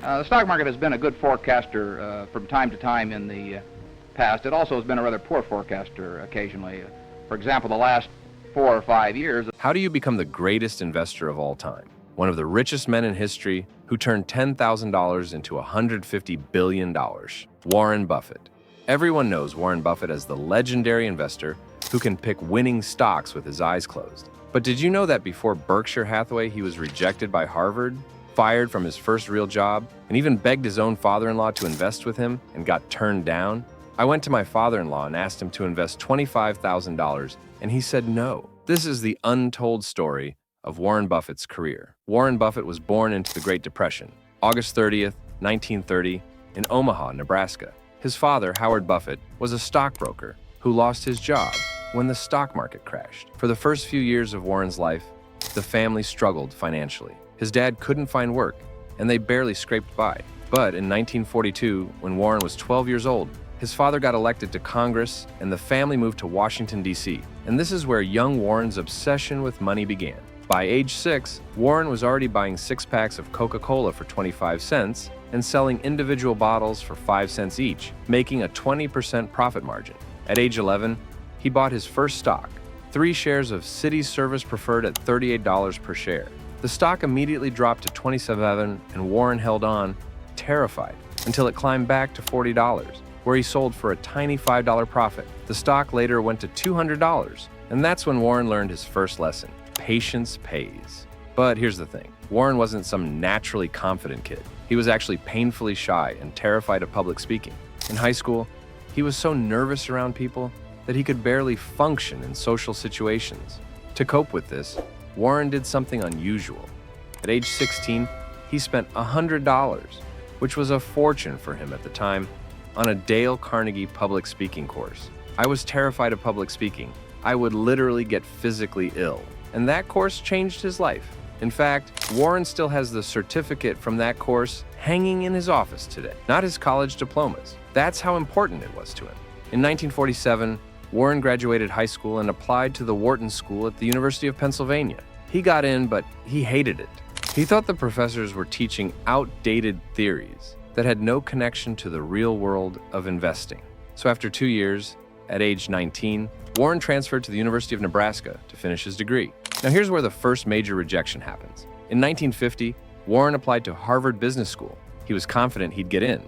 The stock market has been a good forecaster from time to time in the past. It also has been a rather poor forecaster occasionally. For example, the last 4 or 5 years. How do you become the greatest investor of all time? One of the richest men in history who turned $10,000 into $150 billion, Warren Buffett. Everyone knows Warren Buffett as the legendary investor who can pick winning stocks with his eyes closed. But did you know that before Berkshire Hathaway, he was rejected by Harvard, fired from his first real job, and even begged his own father-in-law to invest with him and got turned down? I went to my father-in-law and asked him to invest $25,000, and he said no. This is the untold story of Warren Buffett's career. Warren Buffett was born into the Great Depression, August 30th, 1930, in Omaha, Nebraska. His father, Howard Buffett, was a stockbroker who lost his job when the stock market crashed. For the first few years of Warren's life, the family struggled financially. His dad couldn't find work, and they barely scraped by. But in 1942, when Warren was 12 years old, his father got elected to Congress, and the family moved to Washington, D.C. And this is where young Warren's obsession with money began. By age 6, Warren was already buying 6-packs of Coca-Cola for 25 cents and selling individual bottles for 5 cents each, making a 20% profit margin. At age 11, he bought his first stock, 3 shares of Citi Service Preferred at $38 per share. The stock immediately dropped to $27, and Warren held on, terrified, until it climbed back to $40, where he sold for a tiny $5 profit. The stock later went to $200, and that's when Warren learned his first lesson: patience pays. But here's the thing. Warren wasn't some naturally confident kid. He was actually painfully shy and terrified of public speaking. In high school, he was so nervous around people that he could barely function in social situations. To cope with this, Warren did something unusual. At age 16, he spent $100, which was a fortune for him at the time, on a Dale Carnegie public speaking course. I was terrified of public speaking. I would literally get physically ill. And that course changed his life. In fact, Warren still has the certificate from that course hanging in his office today, not his college diplomas. That's how important it was to him. In 1947, Warren graduated high school and applied to the Wharton School at the University of Pennsylvania. He got in, but he hated it. He thought the professors were teaching outdated theories that had no connection to the real world of investing. So after 2 years, at age 19, Warren transferred to the University of Nebraska to finish his degree. Now here's where the first major rejection happens. In 1950, Warren applied to Harvard Business School. He was confident he'd get in.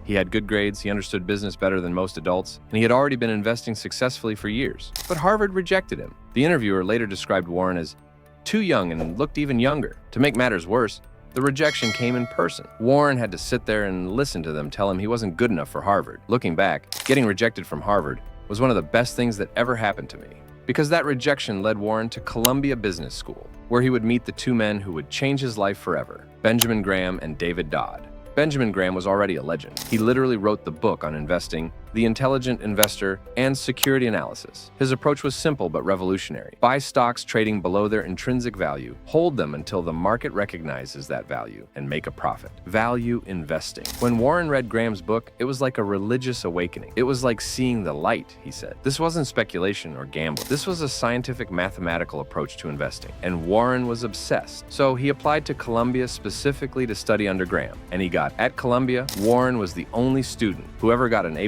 He had good grades, he understood business better than most adults, and he had already been investing successfully for years. But Harvard rejected him. The interviewer later described Warren as too young and looked even younger. To make matters worse, the rejection came in person. Warren had to sit there and listen to them tell him he wasn't good enough for Harvard. Looking back, getting rejected from Harvard was one of the best things that ever happened to me, because that rejection led Warren to Columbia Business School, where he would meet the 2 men who would change his life forever, Benjamin Graham and David Dodd. Benjamin Graham was already a legend. He literally wrote the book on investing, The Intelligent Investor, and Security Analysis. His approach was simple but revolutionary. Buy stocks trading below their intrinsic value, hold them until the market recognizes that value, and make a profit. Value investing. When Warren read Graham's book, it was like a religious awakening. It was like seeing the light, he said. This wasn't speculation or gambling. This was a scientific mathematical approach to investing, and Warren was obsessed. So he applied to Columbia specifically to study under Graham, and he got at Columbia, Warren was the only student who ever got an A+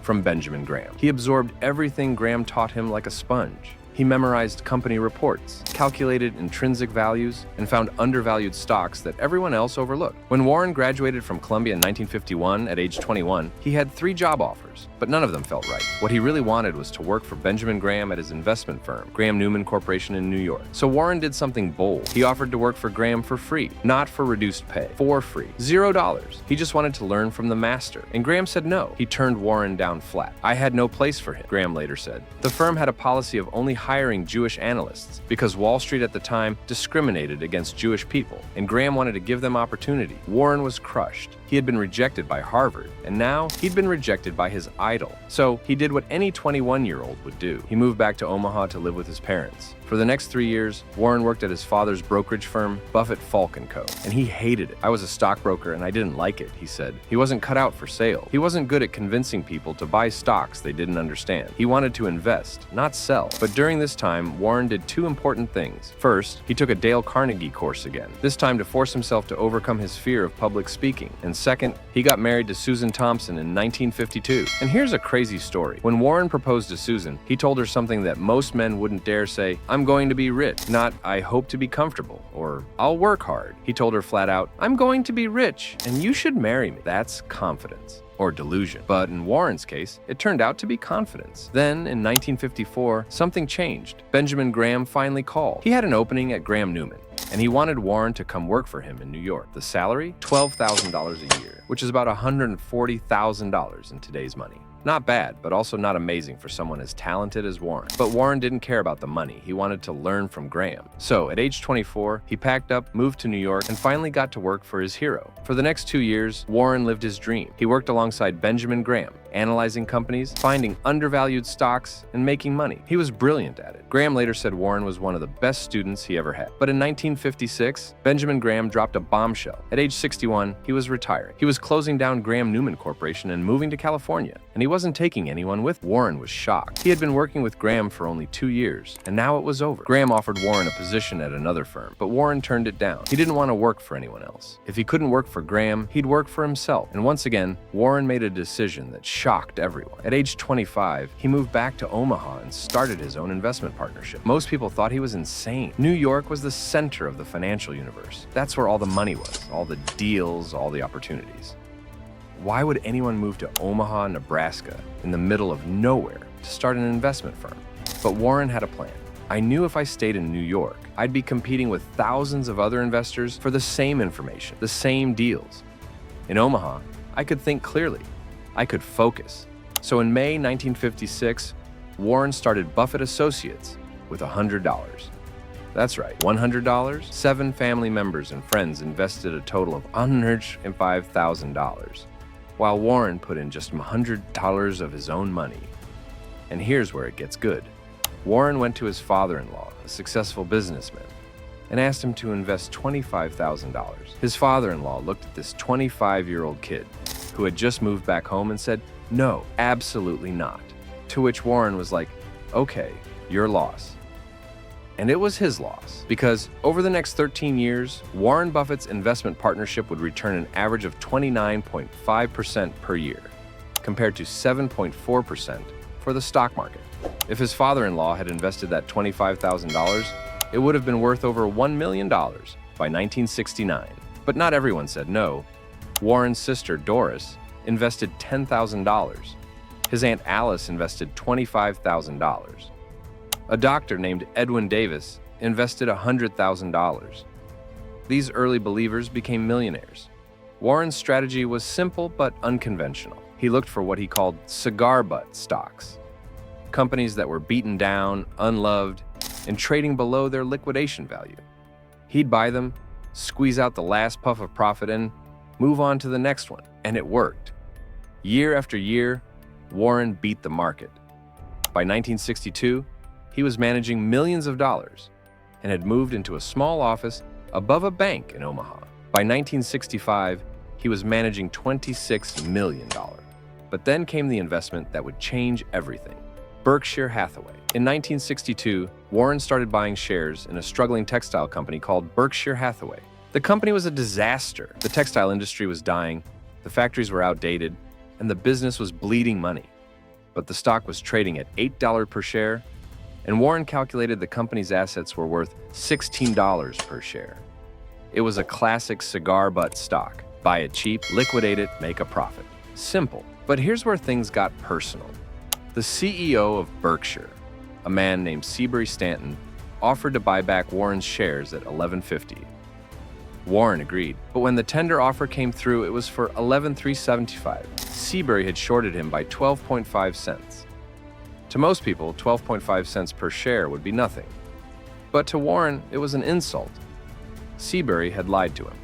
from Benjamin Graham. He absorbed everything Graham taught him like a sponge. He memorized company reports, calculated intrinsic values, and found undervalued stocks that everyone else overlooked. When Warren graduated from Columbia in 1951 at age 21, he had 3 job offers, but none of them felt right. What he really wanted was to work for Benjamin Graham at his investment firm, Graham Newman Corporation in New York. So Warren did something bold. He offered to work for Graham for free, not for reduced pay, for free, $0. He just wanted to learn from the master, and Graham said no. He turned Warren down flat. I had no place for him, Graham later said. The firm had a policy of only hiring Jewish analysts because Wall Street at the time discriminated against Jewish people, and Graham wanted to give them opportunity. Warren was crushed. He had been rejected by Harvard, and now he'd been rejected by his idol. So he did what any 21-year-old would do. He moved back to Omaha to live with his parents. For the next 3 years, Warren worked at his father's brokerage firm, Buffett, Falk & Co., and he hated it. "I was a stockbroker and I didn't like it," he said. He wasn't cut out for sale. He wasn't good at convincing people to buy stocks they didn't understand. He wanted to invest, not sell. But during this time, Warren did two important things. First, he took a Dale Carnegie course again, this time to force himself to overcome his fear of public speaking. And second, he got married to Susan Thompson in 1952. And here's a crazy story. When Warren proposed to Susan, he told her something that most men wouldn't dare say: "I'm going to be rich," not "I hope to be comfortable," or "I'll work hard." He told her flat out, "I'm going to be rich, and you should marry me." That's confidence. Or delusion. But in Warren's case, it turned out to be confidence. Then, in 1954, something changed. Benjamin Graham finally called. He had an opening at Graham Newman, and he wanted Warren to come work for him in New York. The salary? $12,000 a year, which is about $140,000 in today's money. Not bad, but also not amazing for someone as talented as Warren. But Warren didn't care about the money. He wanted to learn from Graham. So, at age 24, he packed up, moved to New York, and finally got to work for his hero. For the next 2 years, Warren lived his dream. He worked alongside Benjamin Graham, analyzing companies, finding undervalued stocks, and making money. He was brilliant at it. Graham later said Warren was one of the best students he ever had. But in 1956, Benjamin Graham dropped a bombshell. At age 61, he was retiring. He was closing down Graham Newman Corporation and moving to California. And he wasn't taking anyone with him. Warren was shocked. He had been working with Graham for only 2 years, and now it was over. Graham offered Warren a position at another firm, but Warren turned it down. He didn't want to work for anyone else. If he couldn't work for Graham, he'd work for himself. And once again, Warren made a decision that shocked everyone. At age 25, he moved back to Omaha and started his own investment partnership. Most people thought he was insane. New York was the center of the financial universe. That's where all the money was, all the deals, all the opportunities. Why would anyone move to Omaha, Nebraska, in the middle of nowhere, to start an investment firm? But Warren had a plan. "I knew if I stayed in New York, I'd be competing with thousands of other investors for the same information, the same deals. In Omaha, I could think clearly. I could focus." So in May 1956, Warren started Buffett Associates with $100. That's right, $100. 7 family members and friends invested a total of $105,000, while Warren put in just $100 of his own money. And here's where it gets good. Warren went to his father-in-law, a successful businessman, and asked him to invest $25,000. His father-in-law looked at this 25-year-old kid who had just moved back home and said, "No, absolutely not." To which Warren was like, "Okay, your loss." And it was his loss, because over the next 13 years, Warren Buffett's investment partnership would return an average of 29.5% per year, compared to 7.4% for the stock market. If his father-in-law had invested that $25,000, it would have been worth over $1 million by 1969. But not everyone said no. Warren's sister, Doris, invested $10,000. His Aunt Alice invested $25,000. A doctor named Edwin Davis invested $100,000. These early believers became millionaires. Warren's strategy was simple but unconventional. He looked for what he called cigar butt stocks, companies that were beaten down, unloved, and trading below their liquidation value. He'd buy them, squeeze out the last puff of profit, and move on to the next one. And it worked. Year after year, Warren beat the market. By 1962, he was managing millions of dollars and had moved into a small office above a bank in Omaha. By 1965, he was managing $26 million. But then came the investment that would change everything: Berkshire Hathaway. In 1962, Warren started buying shares in a struggling textile company called Berkshire Hathaway. The company was a disaster. The textile industry was dying, the factories were outdated, and the business was bleeding money. But the stock was trading at $8 per share, and Warren calculated the company's assets were worth $16 per share. It was a classic cigar butt stock. Buy it cheap, liquidate it, make a profit. Simple. But here's where things got personal. The CEO of Berkshire, a man named Seabury Stanton, offered to buy back Warren's shares at $11.50. Warren agreed, but when the tender offer came through, it was for $11,375. Seabury had shorted him by 12.5 cents. To most people, 12.5 cents per share would be nothing. But to Warren, it was an insult. Seabury had lied to him,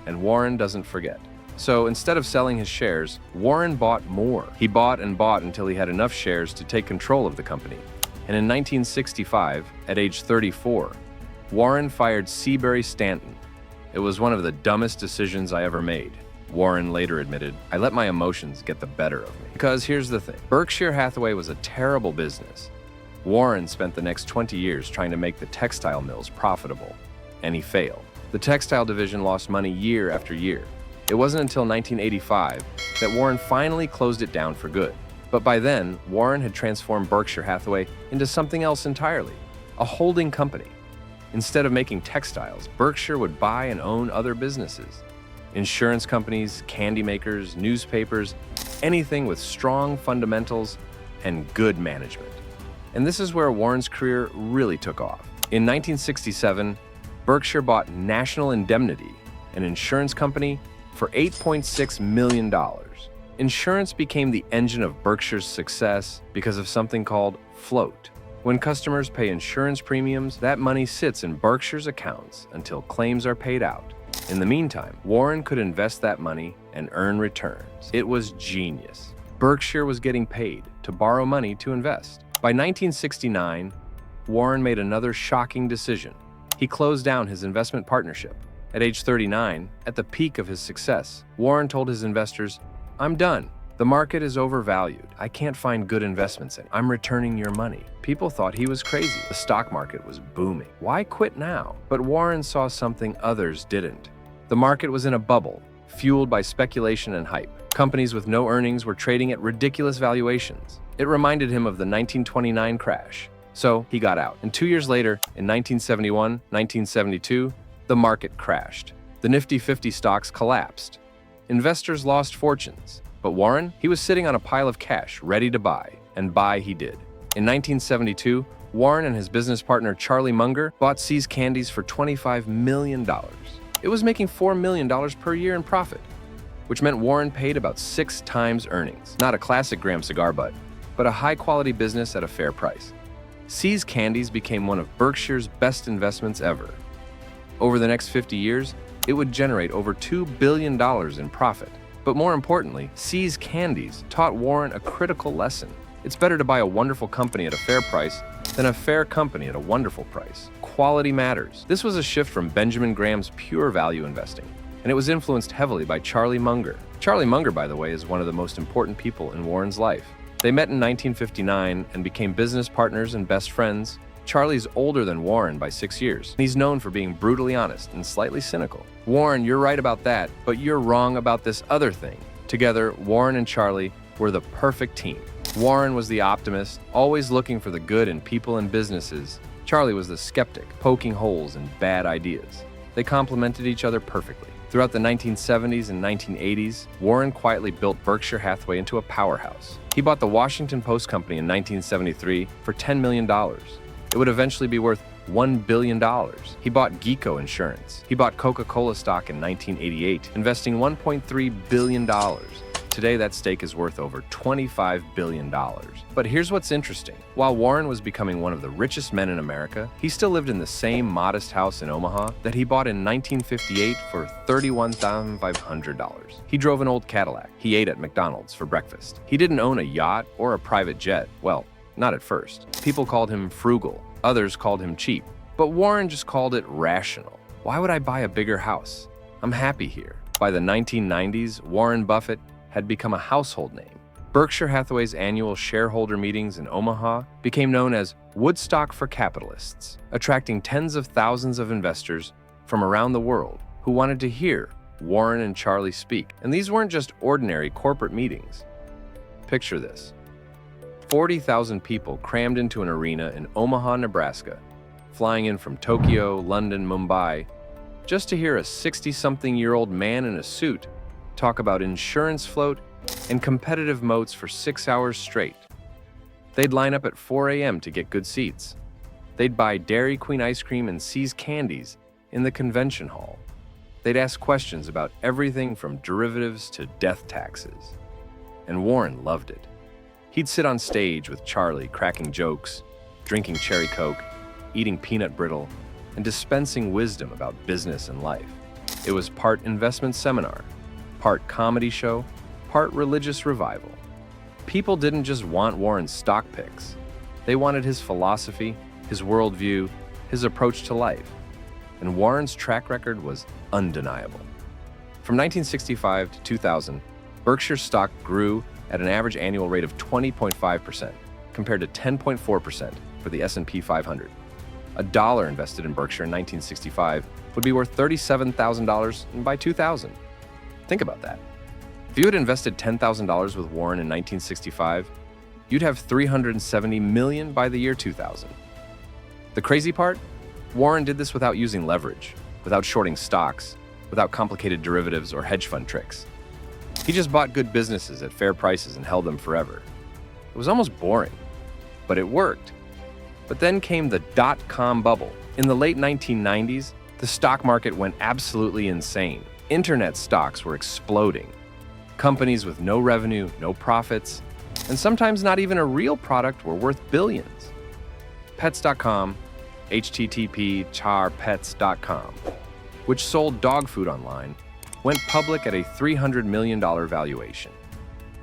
and Warren doesn't forget. So instead of selling his shares, Warren bought more. He bought and bought until he had enough shares to take control of the company. And in 1965, at age 34, Warren fired Seabury Stanton. It was one of the dumbest decisions I ever made. Warren later admitted, I let my emotions get the better of me. Because here's the thing, Berkshire Hathaway was a terrible business. Warren spent the next 20 years trying to make the textile mills profitable, and he failed. The textile division lost money year after year. It wasn't until 1985 that Warren finally closed it down for good. But by then, Warren had transformed Berkshire Hathaway into something else entirely, a holding company. Instead of making textiles, Berkshire would buy and own other businesses. Insurance companies, candy makers, newspapers, anything with strong fundamentals and good management. And this is where Warren's career really took off. In 1967, Berkshire bought National Indemnity, an insurance company, for $8.6 million. Insurance became the engine of Berkshire's success because of something called float. When customers pay insurance premiums, that money sits in Berkshire's accounts until claims are paid out. In the meantime, Warren could invest that money and earn returns. It was genius. Berkshire was getting paid to borrow money to invest. By 1969, Warren made another shocking decision. He closed down his investment partnership. At age 39, at the peak of his success, Warren told his investors, I'm done. The market is overvalued. I can't find good investments in it. I'm returning your money. People thought he was crazy. The stock market was booming. Why quit now? But Warren saw something others didn't. The market was in a bubble, fueled by speculation and hype. Companies with no earnings were trading at ridiculous valuations. It reminded him of the 1929 crash. So he got out. And 2 years later, in 1971, 1972, the market crashed. The Nifty 50 stocks collapsed. Investors lost fortunes. But Warren, he was sitting on a pile of cash, ready to buy. And buy he did. In 1972, Warren and his business partner Charlie Munger bought See's Candies for $25 million. It was making $4 million per year in profit, which meant Warren paid about 6 times earnings. Not a classic Graham cigar butt, but a high-quality business at a fair price. See's Candies became one of Berkshire's best investments ever. Over the next 50 years, it would generate over $2 billion in profit. But more importantly, See's Candies taught Warren a critical lesson. It's better to buy a wonderful company at a fair price than a fair company at a wonderful price. Quality matters. This was a shift from Benjamin Graham's pure value investing, and it was influenced heavily by Charlie Munger. Charlie Munger, by the way, is one of the most important people in Warren's life. They met in 1959 and became business partners and best friends. Charlie's older than Warren by 6 years. He's known for being brutally honest and slightly cynical. Warren, you're right about that, but you're wrong about this other thing. Together, Warren and Charlie were the perfect team. Warren was the optimist, always looking for the good in people and businesses. Charlie was the skeptic, poking holes in bad ideas. They complemented each other perfectly. Throughout the 1970s and 1980s, Warren quietly built Berkshire Hathaway into a powerhouse. He bought the Washington Post Company in 1973 for $10 million. It would eventually be worth $1 billion. He bought Geico Insurance. He bought Coca-Cola stock in 1988, investing $1.3 billion. Today, that stake is worth over $25 billion. But here's what's interesting. While Warren was becoming one of the richest men in America, he still lived in the same modest house in Omaha that he bought in 1958 for $31,500. He drove an old Cadillac. He ate at McDonald's for breakfast. He didn't own a yacht or a private jet. Well, not at first. People called him frugal. Others called him cheap. But Warren just called it rational. Why would I buy a bigger house? I'm happy here. By the 1990s, Warren Buffett had become a household name. Berkshire Hathaway's annual shareholder meetings in Omaha became known as Woodstock for Capitalists, attracting tens of thousands of investors from around the world who wanted to hear Warren and Charlie speak. And these weren't just ordinary corporate meetings. Picture this. 40,000 people crammed into an arena in Omaha, Nebraska, flying in from Tokyo, London, Mumbai, just to hear a 60-something-year-old man in a suit talk about insurance float and competitive moats for 6 hours straight. They'd line up at 4 a.m. to get good seats. They'd buy Dairy Queen ice cream and See's Candies in the convention hall. They'd ask questions about everything from derivatives to death taxes. And Warren loved it. He'd sit on stage with Charlie, cracking jokes, drinking cherry Coke, eating peanut brittle, and dispensing wisdom about business and life. It was part investment seminar, part comedy show, part religious revival. People didn't just want Warren's stock picks. They wanted his philosophy, his worldview, his approach to life. And Warren's track record was undeniable. From 1965 to 2000, Berkshire stock grew at an average annual rate of 20.5%, compared to 10.4% for the S&P 500. A dollar invested in Berkshire in 1965 would be worth $37,000 by 2000. Think about that. If you had invested $10,000 with Warren in 1965, you'd have $370 million by the year 2000. The crazy part? Warren did this without using leverage, without shorting stocks, without complicated derivatives or hedge fund tricks. He just bought good businesses at fair prices and held them forever. It was almost boring, but it worked. But then came the dot-com bubble. In the late 1990s, the stock market went absolutely insane. Internet stocks were exploding. Companies with no revenue, no profits, and sometimes not even a real product were worth billions. Pets.com, http://charpets.com, which sold dog food online, went public at a $300 million valuation.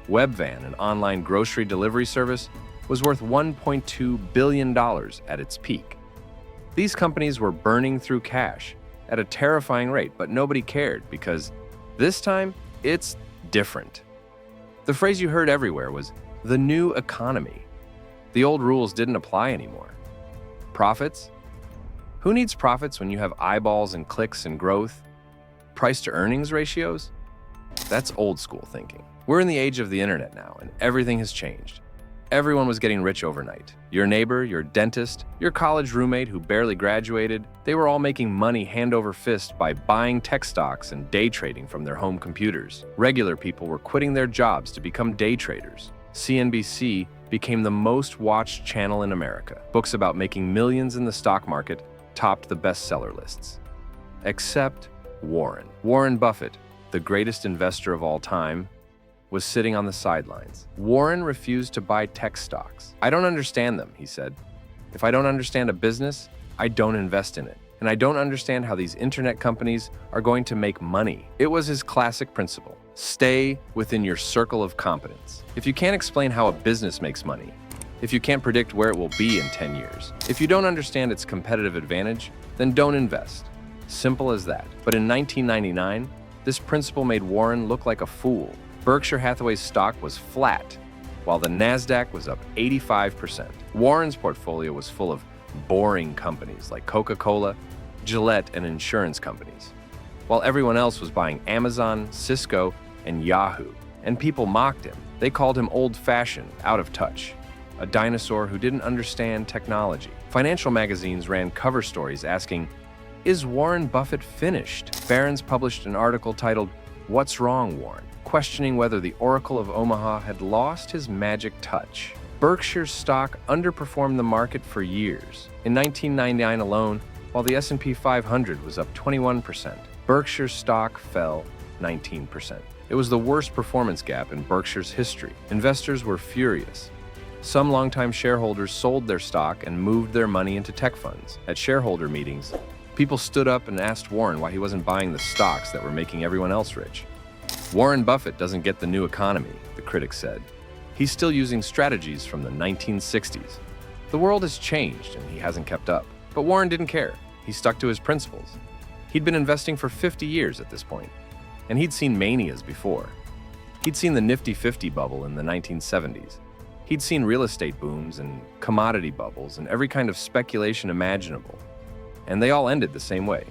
Waren, an online grocery delivery service, was worth $1.2 billion at its peak. These companies were burning through cash at a terrifying rate, but nobody cared because this time, it's different. The phrase you heard everywhere was the new economy. The old rules didn't apply anymore. Profits? Who needs profits when you have eyeballs and clicks and growth? Price to earnings ratios? That's old school thinking. We're in the age of the internet now, and everything has changed. Everyone was getting rich overnight. Your neighbor, your dentist, your college roommate who barely graduated, they were all making money hand over fist by buying tech stocks and day trading from their home computers. Regular people were quitting their jobs to become day traders. CNBC became the most watched channel in America. Books about making millions in the stock market topped the bestseller lists. Except Warren. Warren Buffett, the greatest investor of all time, was sitting on the sidelines. Warren refused to buy tech stocks. "I don't understand them," he said. "If I don't understand a business, I don't invest in it. And I don't understand how these internet companies are going to make money." It was his classic principle. Stay within your circle of competence. If you can't explain how a business makes money, if you can't predict where it will be in 10 years, if you don't understand its competitive advantage, then don't invest. Simple as that. But in 1999, this principle made Warren look like a fool. Berkshire Hathaway's stock was flat, while the NASDAQ was up 85%. Warren's portfolio was full of boring companies like Coca-Cola, Gillette, and insurance companies, while everyone else was buying Amazon, Cisco, and Yahoo. And people mocked him. They called him old-fashioned, out of touch, a dinosaur who didn't understand technology. Financial magazines ran cover stories asking, "Is Warren Buffett finished?" Barron's published an article titled, "What's Wrong, Warren?" questioning whether the Oracle of Omaha had lost his magic touch. Berkshire's stock underperformed the market for years. In 1999 alone, while the S&P 500 was up 21%, Berkshire's stock fell 19%. It was the worst performance gap in Berkshire's history. Investors were furious. Some longtime shareholders sold their stock and moved their money into tech funds. At shareholder meetings, people stood up and asked Warren why he wasn't buying the stocks that were making everyone else rich. Warren Buffett doesn't get the new economy, the critics said. He's still using strategies from the 1960s. The world has changed and he hasn't kept up. But Warren didn't care. He stuck to his principles. He'd been investing for 50 years at this point, and he'd seen manias before. He'd seen the Nifty 50 bubble in the 1970s. He'd seen real estate booms and commodity bubbles and every kind of speculation imaginable. And they all ended the same way.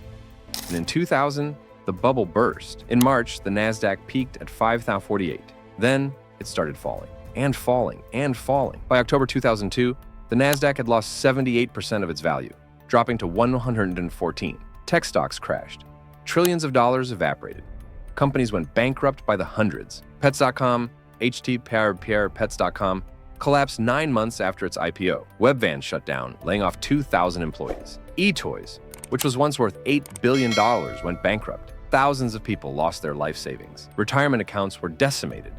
And in 2000, the bubble burst. In March, the NASDAQ peaked at 5,048. Then, it started falling, and falling, and falling. By October 2002, the NASDAQ had lost 78% of its value, dropping to 114. Tech stocks crashed. Trillions of dollars evaporated. Companies went bankrupt by the hundreds. Pets.com, http://pets.com, collapsed 9 months after its IPO. Webvan shut down, laying off 2,000 employees. eToys, which was once worth $8 billion, went bankrupt. Thousands of people lost their life savings. Retirement accounts were decimated.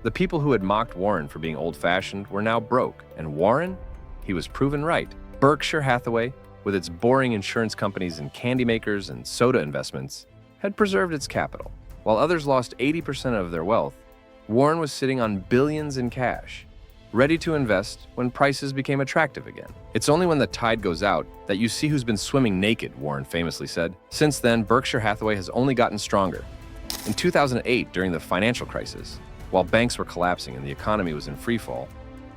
The people who had mocked Warren for being old-fashioned were now broke, and Warren? He was proven right. Berkshire Hathaway, with its boring insurance companies and candy makers and soda investments, had preserved its capital. While others lost 80% of their wealth, Warren was sitting on billions in cash. ready to invest when prices became attractive again. It's only when the tide goes out that you see who's been swimming naked, Warren famously said. Since then, Berkshire Hathaway has only gotten stronger. In 2008, during the financial crisis, while banks were collapsing and the economy was in freefall,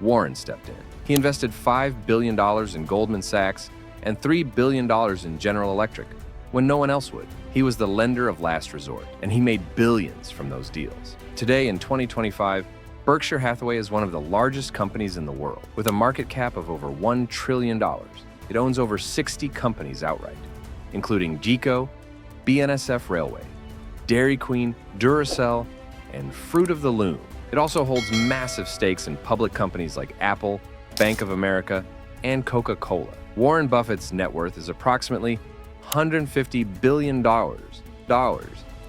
Warren stepped in. He invested $5 billion in Goldman Sachs and $3 billion in General Electric when no one else would. He was the lender of last resort, and he made billions from those deals. Today, in 2025, Berkshire Hathaway is one of the largest companies in the world, with a market cap of over $1 trillion. It owns over 60 companies outright, including GECO, BNSF Railway, Dairy Queen, Duracell, and Fruit of the Loom. It also holds massive stakes in public companies like Apple, Bank of America, and Coca-Cola. Warren Buffett's net worth is approximately $150 billion,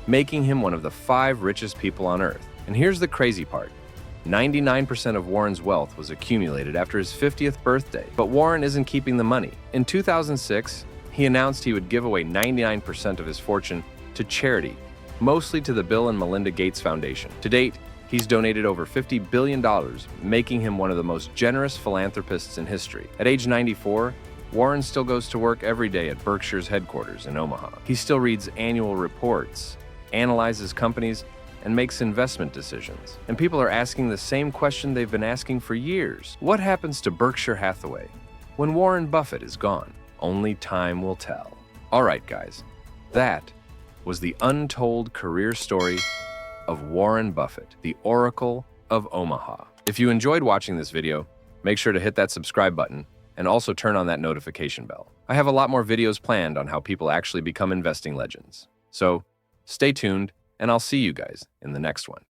making him one of the 5 richest people on Earth. And here's the crazy part. 99% of Warren's wealth was accumulated after his 50th birthday, but Warren isn't keeping the money. In 2006, he announced he would give away 99% of his fortune to charity, mostly to the Bill and Melinda Gates Foundation. To date, he's donated over $50 billion, making him one of the most generous philanthropists in history. At age 94, Warren still goes to work every day at Berkshire's headquarters in Omaha. He still reads annual reports, analyzes companies, and makes investment decisions. And people are asking the same question they've been asking for years. What happens to Berkshire Hathaway when Warren Buffett is gone? Only time will tell. All right, guys, that was the untold career story of Warren Buffett, the Oracle of Omaha. If you enjoyed watching this video, make sure to hit that subscribe button and also turn on that notification bell. I have a lot more videos planned on how people actually become investing legends. So stay tuned, and I'll see you guys in the next one.